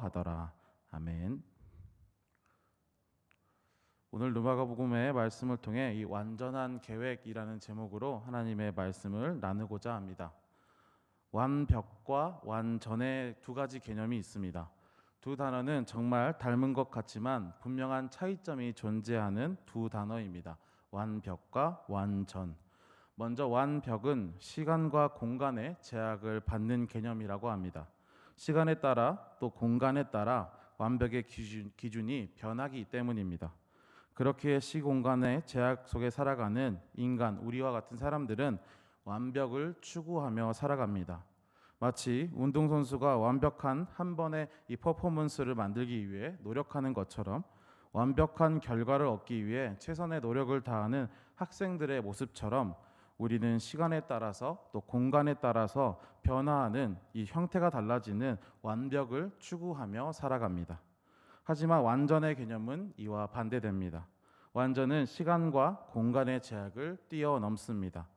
하더라. 아멘. 오늘 누가복음의 말씀을 통해 이 완전한 계획이라는 제목으로 하나님의 말씀을 나누고자 합니다. 완벽과 완전의 두 가지 개념이 있습니다. 두 단어는 정말 닮은 것 같지만 분명한 차이점이 존재하는 두 단어입니다. 완벽과 완전. 먼저 완벽은 시간과 공간의 제약을 받는 개념이라고 합니다. 시간에 따라 또 공간에 따라 완벽의 기준이 변하기 때문입니다. 그렇게 시공간의 제약 속에 살아가는 인간, 우리와 같은 사람들은 완벽을 추구하며 살아갑니다. 마치 운동선수가 완벽한 한 번의 이 퍼포먼스를 만들기 위해 노력하는 것처럼 완벽한 결과를 얻기 위해 최선의 노력을 다하는 학생들의 모습처럼 우리는 시간에 따라서 또 공간에 따라서 변화하는 이 형태가 달라지는 완벽을 추구하며 살아갑니다. 하지만 완전의 개념은 이와 반대됩니다. 완전은 시간과 공간의 제약을 뛰어넘습니다.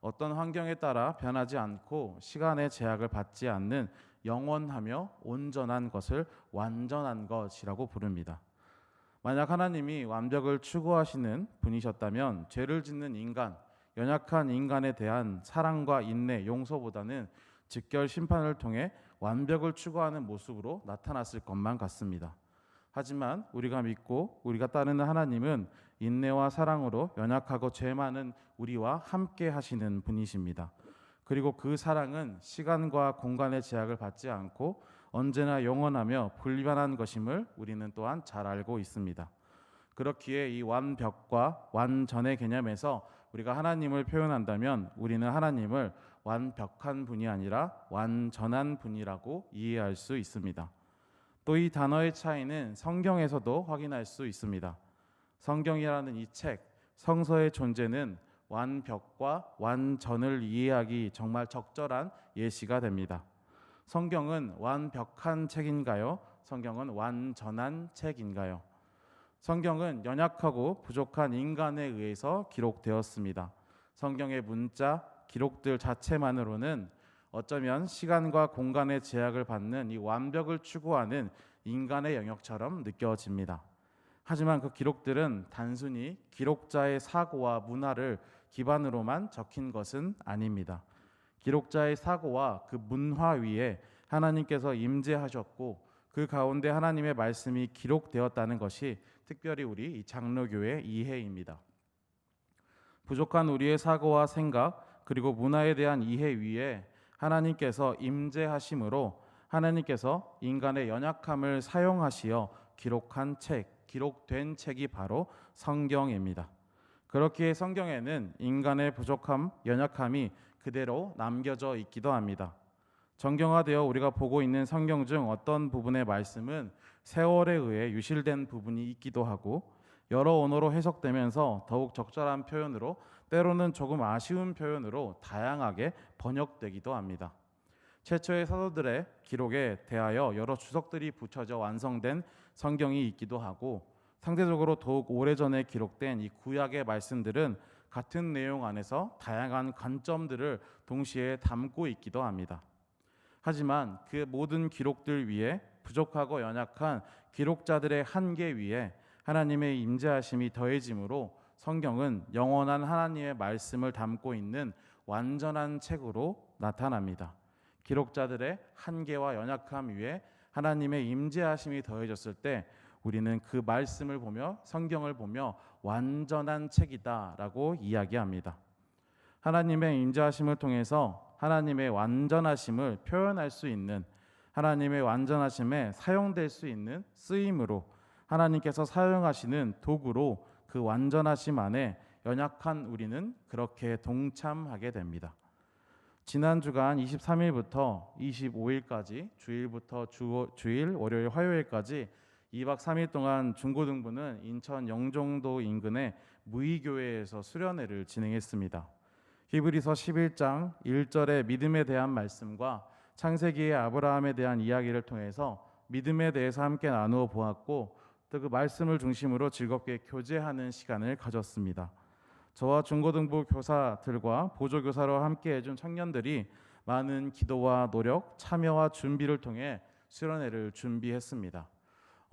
어떤 환경에 따라 변하지 않고 시간의 제약을 받지 않는 영원하며 온전한 것을 완전한 것이라고 부릅니다. 만약 하나님이 완벽을 추구하시는 분이셨다면 죄를 짓는 인간, 연약한 인간에 대한 사랑과 인내, 용서보다는 직결 심판을 통해 완벽을 추구하는 모습으로 나타났을 것만 같습니다. 하지만 우리가 믿고 우리가 따르는 하나님은 인내와 사랑으로 연약하고 죄 많은 우리와 함께 하시는 분이십니다. 그리고 그 사랑은 시간과 공간의 제약을 받지 않고 언제나 영원하며 불변한 것임을 우리는 또한 잘 알고 있습니다. 그렇기에 이 완벽과 완전의 개념에서 우리가 하나님을 표현한다면 우리는 하나님을 완벽한 분이 아니라 완전한 분이라고 이해할 수 있습니다. 또 이 단어의 차이는 성경에서도 확인할 수 있습니다. 성경이라는 이 책, 성서의 존재는 완벽과 완전을 이해하기 정말 적절한 예시가 됩니다. 성경은 완벽한 책인가요? 성경은 완전한 책인가요? 성경은 연약하고 부족한 인간에 의해서 기록되었습니다. 성경의 문자, 기록들 자체만으로는 어쩌면 시간과 공간의 제약을 받는 이 완벽을 추구하는 인간의 영역처럼 느껴집니다. 하지만 그 기록들은 단순히 기록자의 사고와 문화를 기반으로만 적힌 것은 아닙니다. 기록자의 사고와 그 문화 위에 하나님께서 임재하셨고 그 가운데 하나님의 말씀이 기록되었다는 것이 특별히 우리 장로교의 이해입니다. 부족한 우리의 사고와 생각 그리고 문화에 대한 이해 위에 하나님께서 임재하심으로 하나님께서 인간의 연약함을 사용하시어 기록한 책, 기록된 책이 바로 성경입니다. 그렇기에 성경에는 인간의 부족함, 연약함이 그대로 남겨져 있기도 합니다. 정경화되어 우리가 보고 있는 성경 중 어떤 부분의 말씀은 세월에 의해 유실된 부분이 있기도 하고 여러 언어로 해석되면서 더욱 적절한 표현으로 때로는 조금 아쉬운 표현으로 다양하게 번역되기도 합니다. 최초의 사도들의 기록에 대하여 여러 주석들이 붙여져 완성된 성경이 있기도 하고 상대적으로 더욱 오래전에 기록된 이 구약의 말씀들은 같은 내용 안에서 다양한 관점들을 동시에 담고 있기도 합니다. 하지만 그 모든 기록들 위에 부족하고 연약한 기록자들의 한계 위에 하나님의 임재하심이 더해지므로 성경은 영원한 하나님의 말씀을 담고 있는 완전한 책으로 나타납니다. 기록자들의 한계와 연약함 위에 하나님의 임재하심이 더해졌을 때 우리는 그 말씀을 보며 성경을 보며 완전한 책이다라고 이야기합니다. 하나님의 임재하심을 통해서 하나님의 완전하심을 표현할 수 있는 하나님의 완전하심에 사용될 수 있는 쓰임으로 하나님께서 사용하시는 도구로 그 완전하심 안에 연약한 우리는 그렇게 동참하게 됩니다. 지난 주간 23일부터 25일까지 주일부터 주일, 월요일, 화요일까지 2박 3일 동안 중고등부는 인천 영종도 인근의 무의교회에서 수련회를 진행했습니다. 히브리서 11장 1절의 믿음에 대한 말씀과 창세기의 아브라함에 대한 이야기를 통해서 믿음에 대해서 함께 나누어 보았고 또 그 말씀을 중심으로 즐겁게 교제하는 시간을 가졌습니다. 저와 중고등부 교사들과 보조교사로 함께 해준 청년들이 많은 기도와 노력, 참여와 준비를 통해 수련회를 준비했습니다.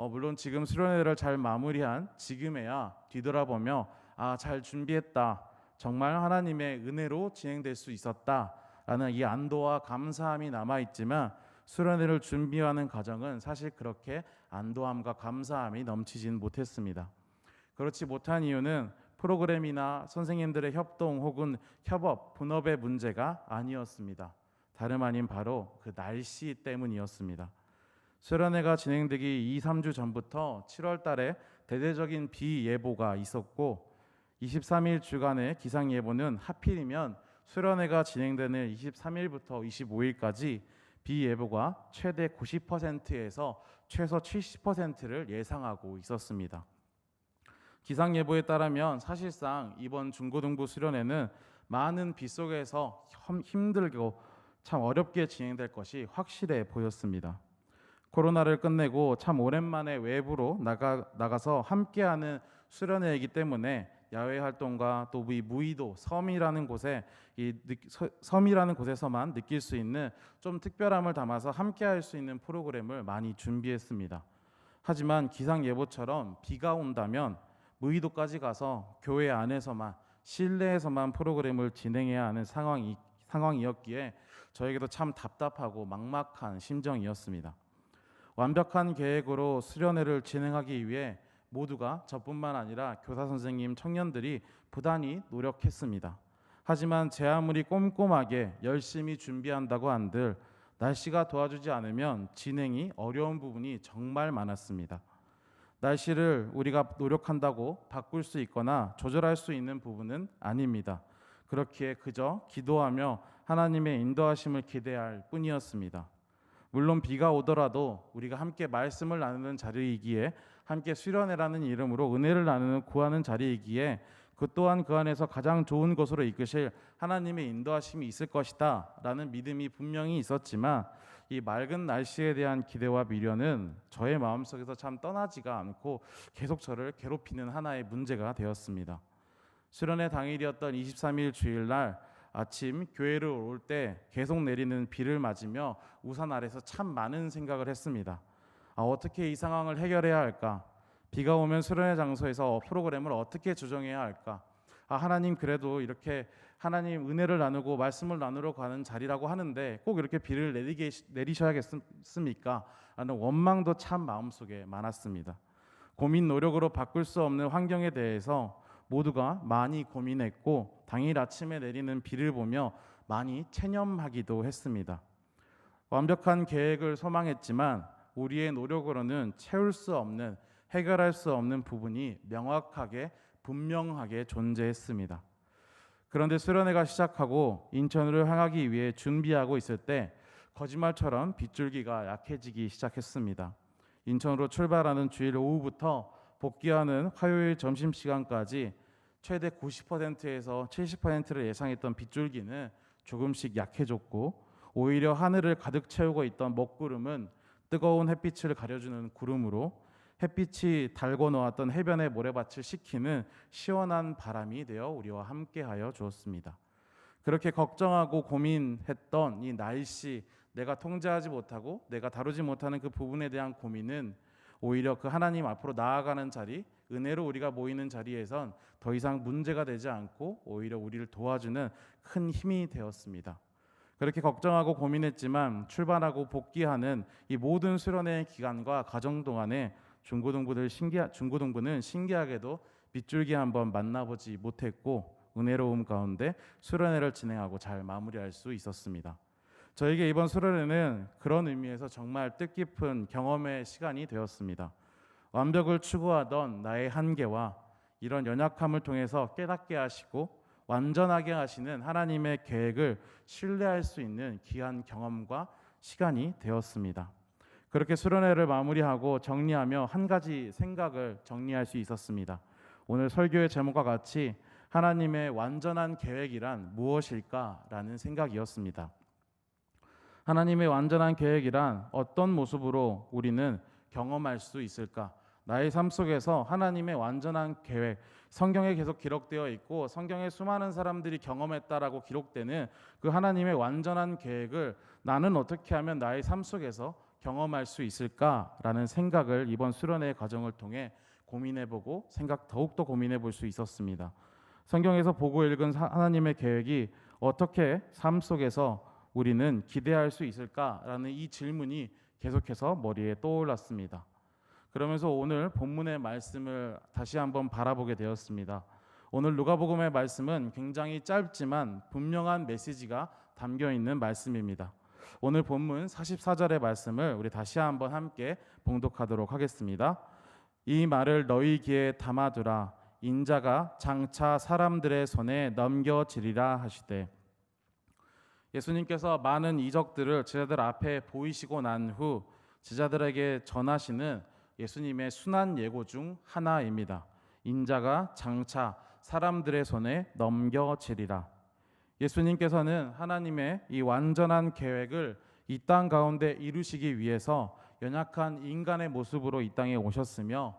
물론 지금 수련회를 잘 마무리한 지금에야 뒤돌아보며 잘 준비했다. 정말 하나님의 은혜로 진행될 수 있었다라는 이 안도와 감사함이 남아있지만 수련회를 준비하는 과정은 사실 그렇게 안도함과 감사함이 넘치진 못했습니다. 그렇지 못한 이유는 프로그램이나 선생님들의 협동 혹은 협업, 분업의 문제가 아니었습니다. 다름 아닌 바로 그 날씨 때문이었습니다. 수련회가 진행되기 2-3주 전부터 7월 달에 대대적인 비 예보가 있었고 23일 주간의 기상 예보는 하필이면 수련회가 진행되는 23일부터 25일까지 비 예보가 최대 90%에서 최소 70%를 예상하고 있었습니다. 기상 예보에 따르면 사실상 이번 중고등부 수련회는 많은 비 속에서 힘들고 참 어렵게 진행될 것이 확실해 보였습니다. 코로나를 끝내고 참 오랜만에 외부로 나가서 함께하는 수련회이기 때문에 야외 활동과 또 이 무의도 섬이라는 곳에서만 느낄 수 있는 좀 특별함을 담아서 함께할 수 있는 프로그램을 많이 준비했습니다. 하지만 기상 예보처럼 비가 온다면 무의도까지 가서 교회 안에서만 실내에서만 프로그램을 진행해야 하는 상황이었기에 저에게도 참 답답하고 막막한 심정이었습니다. 완벽한 계획으로 수련회를 진행하기 위해 모두가 저뿐만 아니라 교사 선생님, 청년들이 부단히 노력했습니다. 하지만 제 아무리 꼼꼼하게 열심히 준비한다고 한들 날씨가 도와주지 않으면 진행이 어려운 부분이 정말 많았습니다. 날씨를 우리가 노력한다고 바꿀 수 있거나 조절할 수 있는 부분은 아닙니다. 그렇기에 그저 기도하며 하나님의 인도하심을 기대할 뿐이었습니다. 물론 비가 오더라도 우리가 함께 말씀을 나누는 자리이기에 함께 수련회라는 이름으로 은혜를 구하는 자리이기에 그 또한 그 안에서 가장 좋은 곳으로 이끄실 하나님의 인도하심이 있을 것이다 라는 믿음이 분명히 있었지만 이 맑은 날씨에 대한 기대와 미련은 저의 마음속에서 참 떠나지가 않고 계속 저를 괴롭히는 하나의 문제가 되었습니다. 수련회 당일이었던 23일 주일날 아침 교회를 올 때 계속 내리는 비를 맞으며 우산 아래서 참 많은 생각을 했습니다. 어떻게 이 상황을 해결해야 할까? 비가 오면 수련회 장소에서 프로그램을 어떻게 조정해야 할까? 하나님 그래도 이렇게 하나님 은혜를 나누고 말씀을 나누러 가는 자리라고 하는데 꼭 이렇게 비를 내리셔야겠습니까? 하는 원망도 참 마음속에 많았습니다. 고민 노력으로 바꿀 수 없는 환경에 대해서 모두가 많이 고민했고 당일 아침에 내리는 비를 보며 많이 체념하기도 했습니다. 완벽한 계획을 소망했지만 우리의 노력으로는 채울 수 없는, 해결할 수 없는 부분이 명확하게 분명하게 존재했습니다. 그런데 수련회가 시작하고 인천으로 향하기 위해 준비하고 있을 때 거짓말처럼 빗줄기가 약해지기 시작했습니다. 인천으로 출발하는 주일 오후부터 복귀하는 화요일 점심시간까지 최대 90%에서 70%를 예상했던 빗줄기는 조금씩 약해졌고 오히려 하늘을 가득 채우고 있던 먹구름은 뜨거운 햇빛을 가려주는 구름으로 햇빛이 달궈 놓았던 해변의 모래밭을 식히는 시원한 바람이 되어 우리와 함께하여 주었습니다. 그렇게 걱정하고 고민했던 이 날씨, 내가 통제하지 못하고 내가 다루지 못하는 그 부분에 대한 고민은 오히려 그 하나님 앞으로 나아가는 자리, 은혜로 우리가 모이는 자리에선 더 이상 문제가 되지 않고 오히려 우리를 도와주는 큰 힘이 되었습니다. 그렇게 걱정하고 고민했지만 출발하고 복귀하는 이 모든 수련회 기간과 과정 동안에 중고등부는 신기하게도 빗줄기 한번 만나보지 못했고 은혜로움 가운데 수련회를 진행하고 잘 마무리할 수 있었습니다. 저에게 이번 수련회는 그런 의미에서 정말 뜻깊은 경험의 시간이 되었습니다. 완벽을 추구하던 나의 한계와 이런 연약함을 통해서 깨닫게 하시고 완전하게 하시는 하나님의 계획을 신뢰할 수 있는 귀한 경험과 시간이 되었습니다. 그렇게 수련회를 마무리하고 정리하며 한 가지 생각을 정리할 수 있었습니다. 오늘 설교의 제목과 같이 하나님의 완전한 계획이란 무엇일까라는 생각이었습니다. 하나님의 완전한 계획이란 어떤 모습으로 우리는 경험할 수 있을까? 나의 삶 속에서 하나님의 완전한 계획, 성경에 계속 기록되어 있고 성경에 수많은 사람들이 경험했다라고 기록되는 그 하나님의 완전한 계획을 나는 어떻게 하면 나의 삶 속에서 경험할 수 있을까라는 생각을 이번 수련회 과정을 통해 고민해보고 더욱더 고민해볼 수 있었습니다. 성경에서 보고 읽은 하나님의 계획이 어떻게 삶 속에서 우리는 기대할 수 있을까라는 이 질문이 계속해서 머리에 떠올랐습니다. 그러면서 오늘 본문의 말씀을 다시 한번 바라보게 되었습니다. 오늘 누가복음의 말씀은 굉장히 짧지만 분명한 메시지가 담겨 있는 말씀입니다. 오늘 본문 44절의 말씀을 우리 다시 한번 함께 봉독하도록 하겠습니다. 이 말을 너희 귀에 담아두라. 인자가 장차 사람들의 손에 넘겨지리라 하시되. 예수님께서 많은 이적들을 제자들 앞에 보이시고 난 후 제자들에게 전하시는 예수님의 순한 예고 중 하나입니다. 인자가 장차 사람들의 손에 넘겨지리라. 예수님께서는 하나님의 이 완전한 계획을 이 땅 가운데 이루시기 위해서 연약한 인간의 모습으로 이 땅에 오셨으며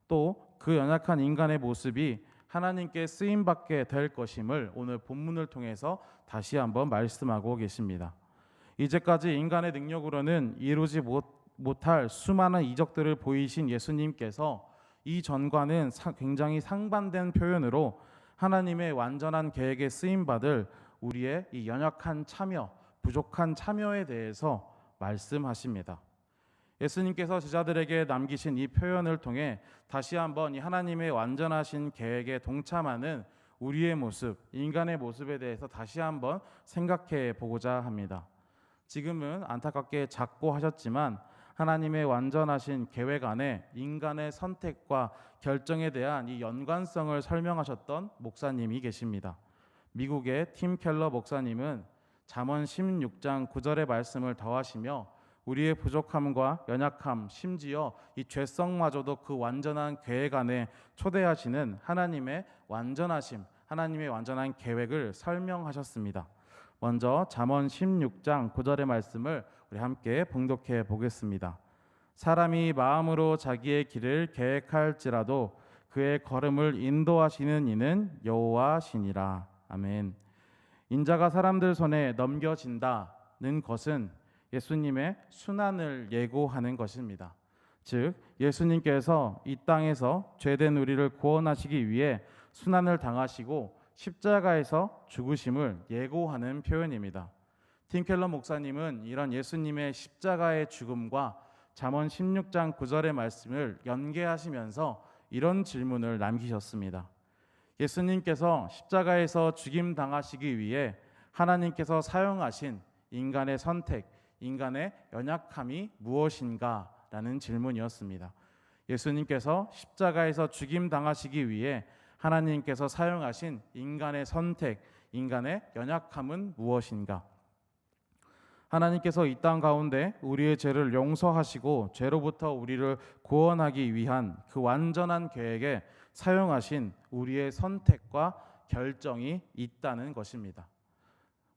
또 그 연약한 인간의 모습이 하나님께 쓰임받게 될 것임을 오늘 본문을 통해서 다시 한번 말씀하고 계십니다. 이제까지 인간의 능력으로는 이루지 못할 수많은 이적들을 보이신 예수님께서 이 전과는 굉장히 상반된 표현으로 하나님의 완전한 계획에 쓰임받을 우리의 이 연약한 참여, 부족한 참여에 대해서 말씀하십니다. 예수님께서 제자들에게 남기신 이 표현을 통해 다시 한번 이 하나님의 완전하신 계획에 동참하는 우리의 모습, 인간의 모습에 대해서 다시 한번 생각해 보고자 합니다. 지금은 안타깝게 작고 하셨지만 하나님의 완전하신 계획 안에 인간의 선택과 결정에 대한 이 연관성을 설명하셨던 목사님이 계십니다. 미국의 팀 켈러 목사님은 잠언 16장 9절의 말씀을 더하시며 우리의 부족함과 연약함, 심지어 이 죄성마저도 그 완전한 계획 안에 초대하시는 하나님의 완전하심, 하나님의 완전한 계획을 설명하셨습니다. 먼저 잠언 16장 9절의 말씀을 우리 함께 봉독해 보겠습니다. 사람이 마음으로 자기의 길을 계획할지라도 그의 걸음을 인도하시는 이는 여호와시니라. 아멘. 인자가 사람들 손에 넘겨진다는 것은 예수님의 순환을 예고하는 것입니다. 즉 예수님께서 이 땅에서 죄된 우리를 구원하시기 위해 순환을 당하시고 십자가에서 죽으심을 예고하는 표현입니다. 팀 켈러 목사님은 이런 예수님의 십자가의 죽음과 잠언 16장 9절의 말씀을 연계하시면서 이런 질문을 남기셨습니다. 예수님께서 십자가에서 죽임 당하시기 위해 하나님께서 사용하신 인간의 선택, 인간의 연약함이 무엇인가? 라는 질문이었습니다. 예수님께서 십자가에서 죽임 당하시기 위해 하나님께서 사용하신 인간의 선택, 인간의 연약함은 무엇인가? 하나님께서 이 땅 가운데 우리의 죄를 용서하시고 죄로부터 우리를 구원하기 위한 그 완전한 계획에 사용하신 우리의 선택과 결정이 있다는 것입니다.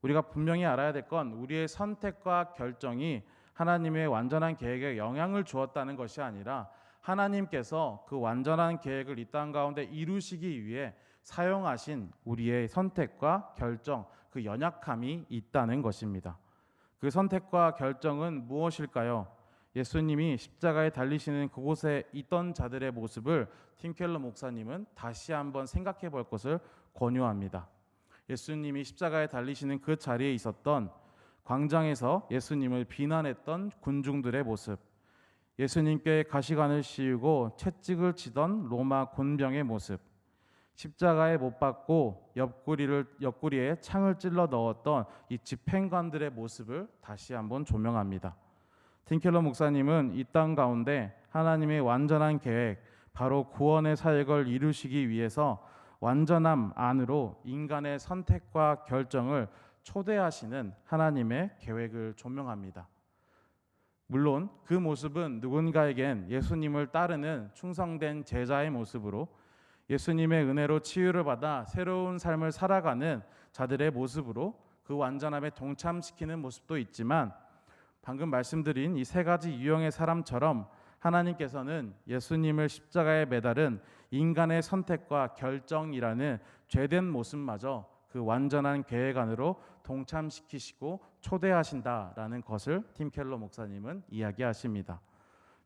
우리가 분명히 알아야 될 건 우리의 선택과 결정이 하나님의 완전한 계획에 영향을 주었다는 것이 아니라 하나님께서 그 완전한 계획을 이 땅 가운데 이루시기 위해 사용하신 우리의 선택과 결정, 그 연약함이 있다는 것입니다. 그 선택과 결정은 무엇일까요? 예수님이 십자가에 달리시는 그곳에 있던 자들의 모습을 팀 켈러 목사님은 다시 한번 생각해 볼 것을 권유합니다. 예수님이 십자가에 달리시는 그 자리에 있었던 광장에서 예수님을 비난했던 군중들의 모습, 예수님께 가시관을 씌우고 채찍을 치던 로마 군병의 모습, 십자가에 못 박고 옆구리에 창을 찔러 넣었던 이 집행관들의 모습을 다시 한번 조명합니다. 팀 켈러 목사님은 이 땅 가운데 하나님의 완전한 계획, 바로 구원의 사역을 이루시기 위해서 완전함 안으로 인간의 선택과 결정을 초대하시는 하나님의 계획을 조명합니다. 물론 그 모습은 누군가에겐 예수님을 따르는 충성된 제자의 모습으로 예수님의 은혜로 치유를 받아 새로운 삶을 살아가는 자들의 모습으로 그 완전함에 동참시키는 모습도 있지만 방금 말씀드린 이 세 가지 유형의 사람처럼 하나님께서는 예수님을 십자가에 매달은 인간의 선택과 결정이라는 죄된 모습마저 그 완전한 계획 안으로 동참시키시고 초대하신다라는 것을 팀 켈러 목사님은 이야기하십니다.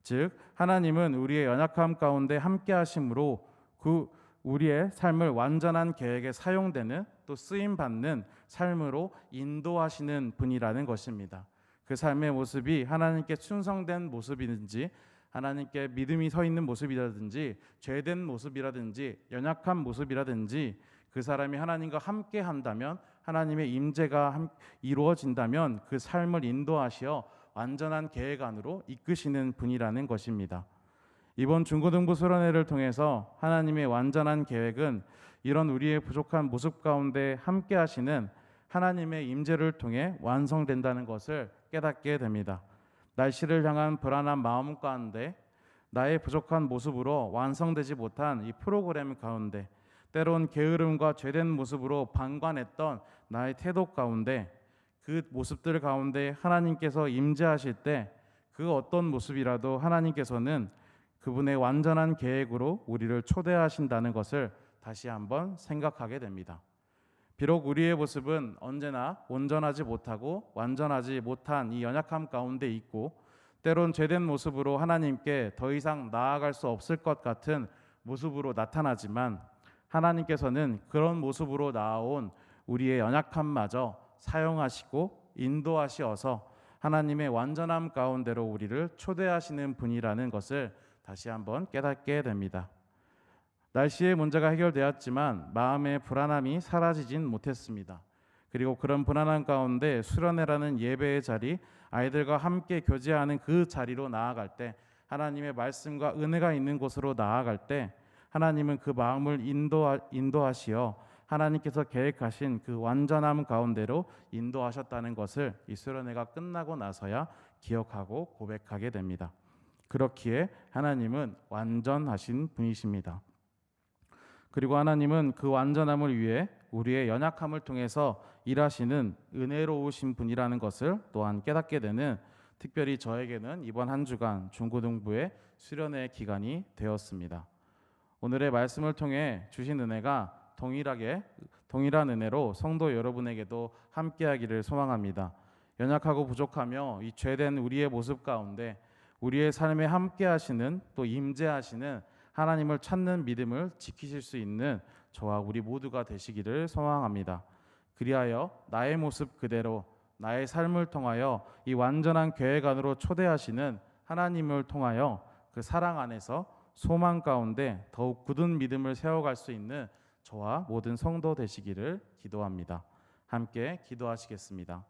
즉 하나님은 우리의 연약함 가운데 함께 하심으로 그 우리의 삶을 완전한 계획에 사용되는 또 쓰임 받는 삶으로 인도하시는 분이라는 것입니다. 그 삶의 모습이 하나님께 충성된 모습이든지 하나님께 믿음이 서 있는 모습이라든지 죄된 모습이라든지 연약한 모습이라든지 그 사람이 하나님과 함께 한다면 하나님의 임재가 이루어진다면 그 삶을 인도하시어 완전한 계획 안으로 이끄시는 분이라는 것입니다. 이번 중고등부 수련회를 통해서 하나님의 완전한 계획은 이런 우리의 부족한 모습 가운데 함께 하시는 하나님의 임재를 통해 완성된다는 것을 깨닫게 됩니다. 날씨를 향한 불안한 마음 가운데 나의 부족한 모습으로 완성되지 못한 이 프로그램 가운데 때론 게으름과 죄된 모습으로 방관했던 나의 태도 가운데 그 모습들 가운데 하나님께서 임재하실 때 그 어떤 모습이라도 하나님께서는 그분의 완전한 계획으로 우리를 초대하신다는 것을 다시 한번 생각하게 됩니다. 비록 우리의 모습은 언제나 온전하지 못하고 완전하지 못한 이 연약함 가운데 있고 때론 죄된 모습으로 하나님께 더 이상 나아갈 수 없을 것 같은 모습으로 나타나지만 하나님께서는 그런 모습으로 나아온 우리의 연약함마저 사용하시고 인도하시어서 하나님의 완전함 가운데로 우리를 초대하시는 분이라는 것을 다시 한번 깨닫게 됩니다. 날씨의 문제가 해결되었지만 마음의 불안함이 사라지진 못했습니다. 그리고 그런 불안함 가운데 수련회라는 예배의 자리, 아이들과 함께 교제하는 그 자리로 나아갈 때 하나님의 말씀과 은혜가 있는 곳으로 나아갈 때 하나님은 그 마음을 인도하시어 하나님께서 계획하신 그 완전함 가운데로 인도하셨다는 것을 이 수련회가 끝나고 나서야 기억하고 고백하게 됩니다. 그렇기에 하나님은 완전하신 분이십니다. 그리고 하나님은 그 완전함을 위해 우리의 연약함을 통해서 일하시는 은혜로우신 분이라는 것을 또한 깨닫게 되는 특별히 저에게는 이번 한 주간 중고등부의 수련회 기간이 되었습니다. 오늘의 말씀을 통해 주신 은혜가 동일한 은혜로 성도 여러분에게도 함께하기를 소망합니다. 연약하고 부족하며 이 죄된 우리의 모습 가운데 우리의 삶에 함께하시는 또 임재하시는 하나님을 찾는 믿음을 지키실 수 있는 저와 우리 모두가 되시기를 소망합니다. 그리하여 나의 모습 그대로 나의 삶을 통하여 이 완전한 계획 안으로 초대하시는 하나님을 통하여 그 사랑 안에서 소망 가운데 더욱 굳은 믿음을 세워갈 수 있는 저와 모든 성도 되시기를 기도합니다. 함께 기도하시겠습니다.